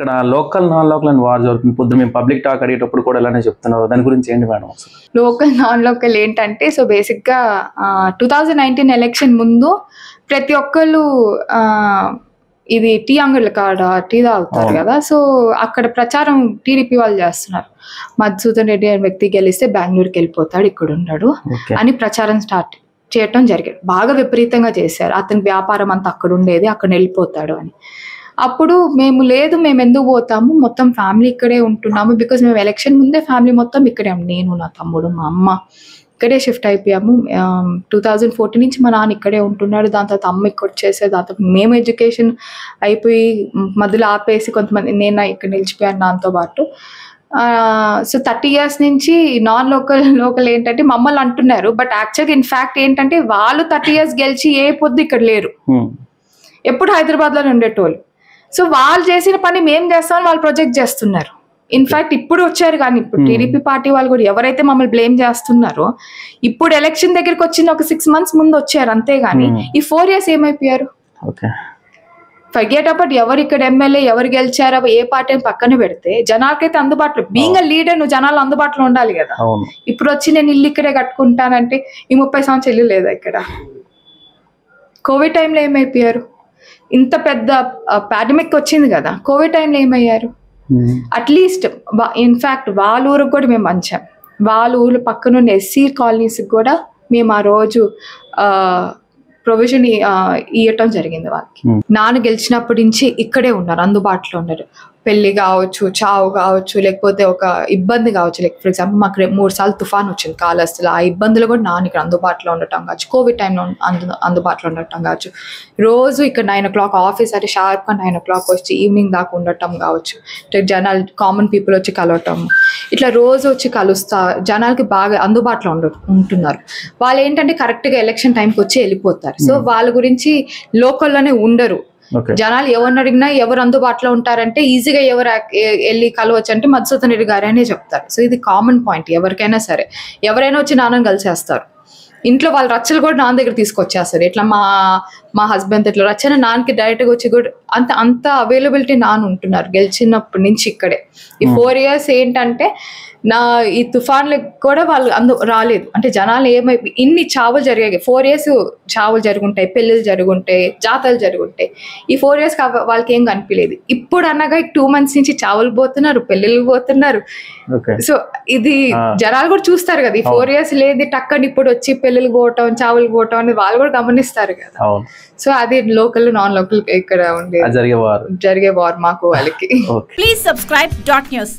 ఇక్కడ local non local అని war జరుగుతుంది. పొద్దున మేము పబ్లిక్ టాక్ అడిగేటప్పుడు కూడా ఇలానే చెప్తున్నారు. దాని గురించి ఏంటి మేడం? లోకల్ నాన్ లోకల్ ఏంటంటే, సో బేసిక్గా 2019 ఎలక్షన్ ముందు ప్రతి ఒక్కళ్ళు ఇది టీ అంగళ్ళ కాడ టీ తాగుతారు కదా, సో అక్కడ ప్రచారం టీడీపీ వాళ్ళు చేస్తున్నారు. మధుసూదన్ రెడ్డి అనే వ్యక్తి గెలిస్తే బెంగళూరుకి వెళ్ళిపోతాడు, ఇక్కడ ఉన్నాడు అని ప్రచారం స్టార్ట్ చేయటం జరిగింది. బాగా విపరీతంగా చేశారు. అతని వ్యాపారం అంతా అక్కడ ఉండేది, అక్కడ వెళ్ళిపోతాడు అని. అప్పుడు మేము మేము ఎందుకు పోతాము, మొత్తం ఫ్యామిలీ ఇక్కడే ఉంటున్నాము. బికాజ్ మేము ఎలక్షన్ ముందే ఫ్యామిలీ మొత్తం ఇక్కడే, నేను, నా తమ్ముడు, మా అమ్మ ఇక్కడే షిఫ్ట్ అయిపోయాము. 2014 నుంచి మా నాన్న ఇక్కడే ఉంటున్నాడు. దాని తర్వాత అమ్మ ఇక్కడ వచ్చేసే, దాని తర్వాత మేము ఎడ్యుకేషన్ అయిపోయి మధ్యలో ఆపేసి కొంతమంది నేను ఇక్కడ నిలిచిపోయాను నాతో పాటు. సో 30 years నుంచి నాన్ లోకల్ ఏంటంటే మమ్మల్ని అంటున్నారు. బట్ యాక్చువల్గా ఇన్ఫ్యాక్ట్ ఏంటంటే వాళ్ళు 30 years గెలిచి ఏ పొద్దు ఇక్కడ లేరు, ఎప్పుడు హైదరాబాద్లోనే ఉండేటోళ్ళు. సో వాళ్ళు చేసిన పని మేము చేస్తామని వాళ్ళు ప్రొజెక్ట్ చేస్తున్నారు. ఇన్ఫాక్ట్ ఇప్పుడు వచ్చారు, కానీ ఇప్పుడు టీడీపీ పార్టీ వాళ్ళు కూడా ఎవరైతే మమ్మల్ని బ్లేమ్ చేస్తున్నారో ఇప్పుడు ఎలక్షన్ దగ్గరికి వచ్చిన ఒక 6 months ముందు వచ్చారు, అంతేగాని ఈ 4 years ఏమైపోయారు? ఫర్గెట్ అబౌట్ ఎవరు ఇక్కడ ఎమ్మెల్యే, ఎవరు గెలిచారో ఏ పార్టీ పక్కన పెడితే జనాలకైతే అందుబాటులో, బీయింగ్ అ లీడర్ నువ్వు జనాలు అందుబాటులో ఉండాలి కదా. ఇప్పుడు వచ్చి నేను ఇల్లు ఇక్కడే కట్టుకుంటానంటే ఈ 30 సంవత్సరాలు ఇల్లు లేదా ఇక్కడ? కోవిడ్ టైంలో ఏమైపోయారు? ఇంత పెద్ద పాండమిక్ వచ్చింది కదా, కోవిడ్ టైంలో ఏమయ్యారు? అట్లీస్ట్ ఇన్ఫాక్ట్ వాళ్ళ ఊరికి కూడా మేము పంచాం. వాళ్ళ ఊరు పక్కనున్న ఎస్సీ కాలనీస్కి కూడా మేము ఆ రోజు ప్రొవిజన్ ఇవ్వటం జరిగింది వాళ్ళకి. నాన్న గెలిచినప్పటి నుంచి ఇక్కడే ఉన్నారు, అందుబాటులో ఉన్నారు. పెళ్లి కావచ్చు, చావు కావచ్చు, లేకపోతే ఒక ఇబ్బంది కావచ్చు. లైక్ ఫర్ ఎగ్జాంపుల్ మాకు 3 సార్లు తుఫాన్ వచ్చింది కాలస్తులు, ఆ ఇబ్బందులు కూడా నాన్న ఇక్కడ అందుబాటులో ఉండటం కావచ్చు. కోవిడ్ టైంలో అందుబాటులో ఉండటం కావచ్చు. రోజు ఇక్కడ 9 o'clock ఆఫీస్ అంటే షార్ప్గా 9 o'clock వచ్చి ఈవినింగ్ దాకా ఉండటం కావచ్చు. జనాలు కామన్ పీపుల్ వచ్చి కలవటం, ఇట్లా రోజు వచ్చి కలుస్తా జనాలకి బాగా అందుబాటులో ఉంటున్నారు. వాళ్ళు ఏంటంటే కరెక్ట్గా ఎలక్షన్ టైంకి వచ్చి వెళ్ళిపోతారు. సో వాళ్ళ గురించి లోకల్లోనే ఉండరు. జనాలు ఎవరిని అడిగినా ఎవరు అందుబాటులో ఉంటారంటే ఈజీగా ఎవరు వెళ్ళి కలవచ్చు అంటే మధుసూదన్ రెడ్డి గారు అనే చెప్తారు. సో ఇది కామన్ పాయింట్. ఎవరికైనా సరే ఎవరైనా వచ్చి నాన్నని కలిసేస్తారు. ఇంట్లో వాళ్ళ రచ్చలు కూడా నాన్న దగ్గర తీసుకొచ్చేస్తారు. ఇట్లా మా హస్బెండ్ ఇట్లా రచ్చన నాన్నకి డైరెక్ట్గా వచ్చి కూడా అంత అవైలబిలిటీ నాన్న ఉంటున్నారు గెలిచినప్పటి నుంచి ఇక్కడే. ఈ 4 years ఏంటంటే ఈ తుఫాన్లకు కూడా వాళ్ళు రాలేదు. అంటే జనాలు ఏమైపోయి ఇన్ని చావులు జరిగాయి. 4 years చావులు జరుగుంటాయి, పెళ్ళిళ్ళు జరుగుంటాయి, జాతరలు జరుగుంటాయి. ఈ 4 years వాళ్ళకి ఏం కనిపించలేదు. ఇప్పుడు అనగా 2 months నుంచి చావులు పోతున్నారు, పెళ్ళిళ్ళు పోతున్నారు. సో ఇది జనాలు కూడా చూస్తారు కదా. ఈ 4 years లేదు టక్కని ఇప్పుడు వచ్చి పెళ్ళిళ్ళు పోవటం, చావులు పోవటం అనేది వాళ్ళు కూడా గమనిస్తారు కదా. సో అది లోకల్ నాన్ లోకల్ ఇక్కడ ఉండే జరిగే వార్ మాకు వాళ్ళకి. Please subscribe .news.